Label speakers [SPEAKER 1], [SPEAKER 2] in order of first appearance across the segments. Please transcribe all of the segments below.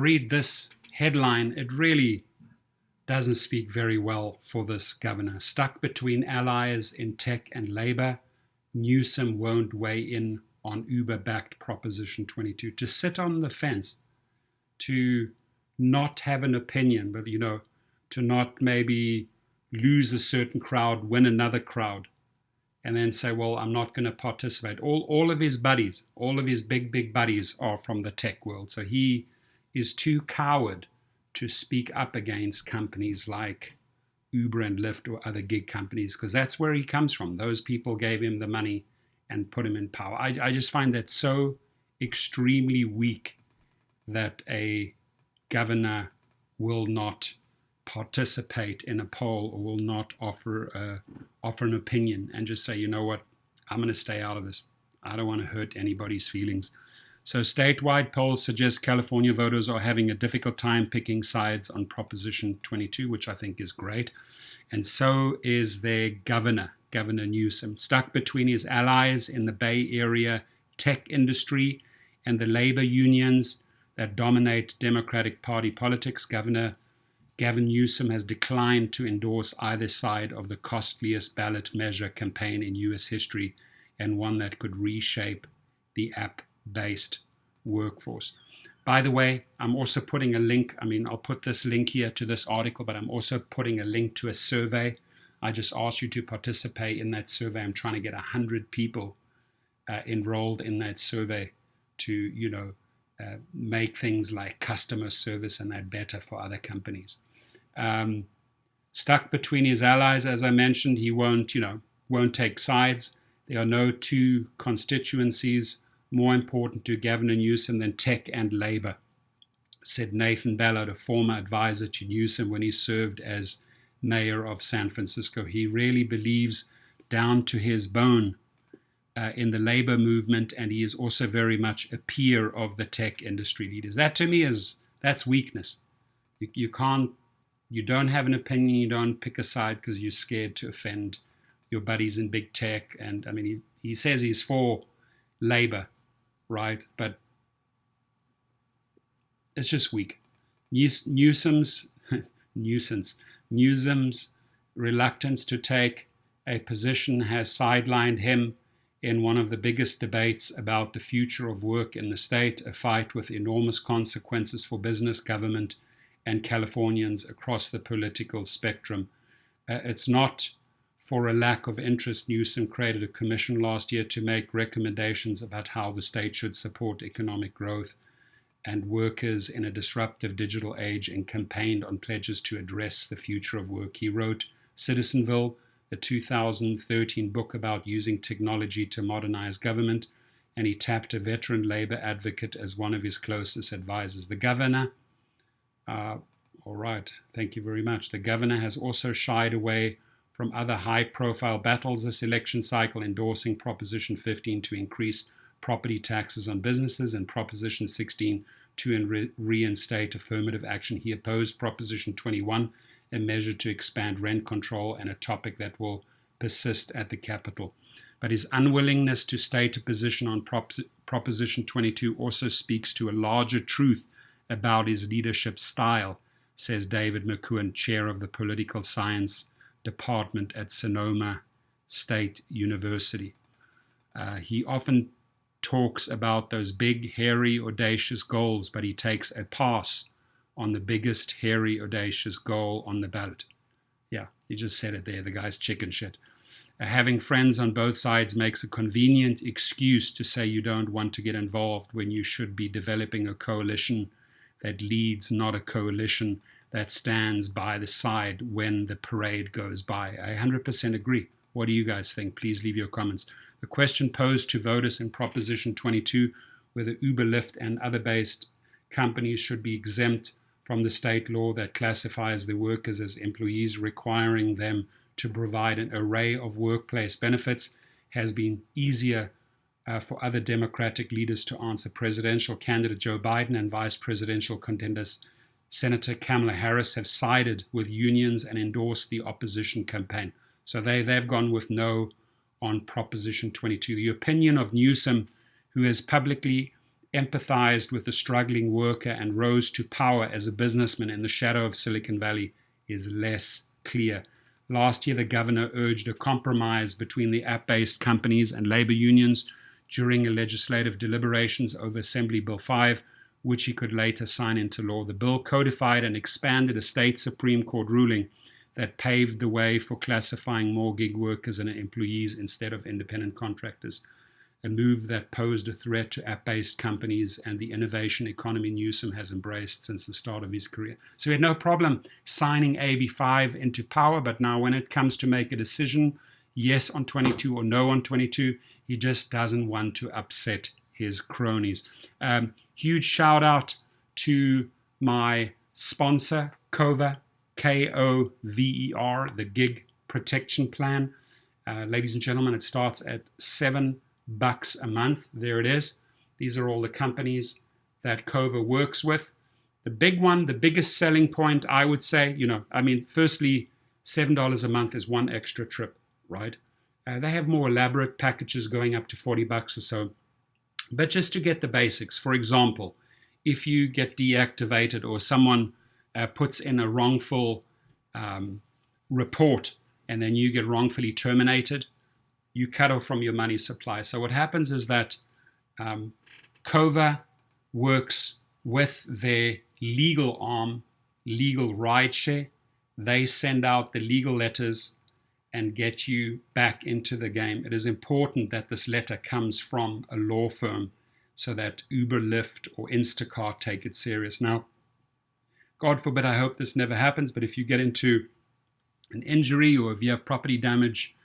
[SPEAKER 1] read this headline, it really doesn't speak very well for this governor. Stuck between allies in tech and labor, Newsom won't weigh in on Uber-backed Proposition 22. To sit on the fence, to not have an opinion, but, to not maybe lose a certain crowd, win another crowd, and then say, well, I'm not going to participate. All of his buddies, all of his big buddies are from the tech world. So he is too coward to speak up against companies like Uber and Lyft or other gig companies, because that's where he comes from. Those people gave him the money and put him in power. I just find that so extremely weak that a governor will not participate in a poll or will not offer an opinion and just say, you know what, I'm going to stay out of this. I don't want to hurt anybody's feelings. So statewide polls suggest California voters are having a difficult time picking sides on Proposition 22, which I think is great. And so is their governor, Governor Newsom, stuck between his allies in the Bay Area tech industry and the labor unions that dominate Democratic Party politics. Governor Gavin Newsom has declined to endorse either side of the costliest ballot measure campaign in U.S. history, and one that could reshape the app-based workforce. By the way, I'm also putting a link. I'll put this link here to this article, but I'm also putting a link to a survey. I just asked you to participate in that survey. I'm trying to get 100 people enrolled in that survey to, make things like customer service and that better for other companies. Stuck between his allies, as I mentioned, he won't take sides. There are no two constituencies more important to Governor Newsom than tech and labor, said Nathan Ballard, a former advisor to Newsom when he served as mayor of San Francisco. He really believes down to his bone in the labor movement, and he is also very much a peer of the tech industry leaders. That to me that's weakness. You don't have an opinion, you don't pick a side because you're scared to offend your buddies in big tech. And he says he's for labor, right? But it's just weak. Newsom's reluctance to take a position has sidelined him in one of the biggest debates about the future of work in the state, a fight with enormous consequences for business, government, and Californians across the political spectrum. It's not for a lack of interest. Newsom created a commission last year to make recommendations about how the state should support economic growth and workers in a disruptive digital age, and campaigned on pledges to address the future of work. He wrote Citizenville, a 2013 book about using technology to modernize government, and he tapped a veteran labor advocate as one of his closest advisors. The governor, all right, thank you very much. The governor has also shied away from other high-profile battles this election cycle, endorsing Proposition 15 to increase property taxes on businesses and Proposition 16 to reinstate affirmative action. He opposed Proposition 21, a measure to expand rent control, and a topic that will persist at the Capitol. But his unwillingness to state a position on Proposition 22 also speaks to a larger truth about his leadership style, says David McCohen, chair of the political science department at Sonoma State University. He often talks about those big, hairy, audacious goals, but he takes a pass on the biggest, hairy, audacious goal on the ballot. Yeah, you just said it there. The guy's chicken shit. Having friends on both sides makes a convenient excuse to say you don't want to get involved when you should be developing a coalition that leads, not a coalition that stands by the side when the parade goes by. I 100% agree. What do you guys think? Please leave your comments. The question posed to voters in Proposition 22, whether Uber, Lyft, and other based companies should be exempt from the state law that classifies the workers as employees, requiring them to provide an array of workplace benefits, has been easier for other Democratic leaders to answer. Presidential candidate Joe Biden and vice presidential contenders Senator Kamala Harris have sided with unions and endorsed the opposition campaign. So they've gone with no on Proposition 22. The opinion of Newsom, who has publicly empathized with the struggling worker, and rose to power as a businessman in the shadow of Silicon Valley is less clear. Last year, the governor urged a compromise between the app-based companies and labor unions during legislative deliberations over Assembly Bill 5, which he could later sign into law. The bill codified and expanded a state Supreme Court ruling that paved the way for classifying more gig workers and employees instead of independent contractors, a move that posed a threat to app-based companies and the innovation economy Newsom has embraced since the start of his career. So he had no problem signing AB5 into power, but now when it comes to make a decision, yes on 22 or no on 22, he just doesn't want to upset his cronies. Huge shout out to my sponsor, Cover, Kover, the gig protection plan. Ladies and gentlemen, it starts at $7 a month. There it is. These are all the companies that Cover works with. The big one, the biggest selling point, I would say, firstly, $7 a month is one extra trip, right? They have more elaborate packages going up to $40 or so. But just to get the basics, for example, if you get deactivated or someone puts in a wrongful report and then you get wrongfully terminated, you cut off from your money supply. So what happens is that Cover works with their legal arm, legal Rideshare. They send out the legal letters and get you back into the game. It is important that this letter comes from a law firm so that Uber, Lyft, or Instacart take it serious. Now, God forbid, I hope this never happens, but if you get into an injury or if you have property damage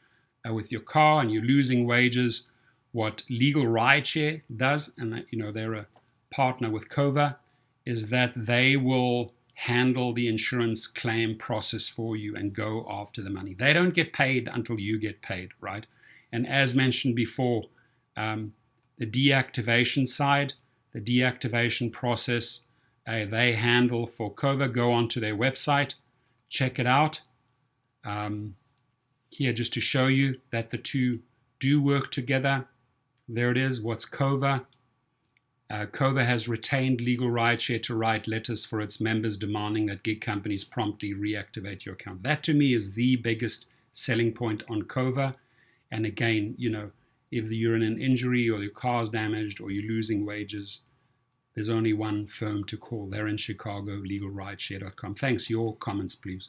[SPEAKER 1] with your car and you're losing wages, what legal Rideshare does, and they're a partner with Cover, is that they will handle the insurance claim process for you and go after the money. They don't get paid until you get paid, right? And as mentioned before, the deactivation side, the deactivation process, they handle for Cover. Go onto their website, check it out. Here, just to show you that the two do work together. There it is. What's Cover? Cover has retained legal Rideshare to write letters for its members demanding that gig companies promptly reactivate your account. That to me is the biggest selling point on Cover. And again, if you're in an injury or your car's damaged or you're losing wages, there's only one firm to call. They're in Chicago, legalrideshare.com. Thanks. Your comments, please.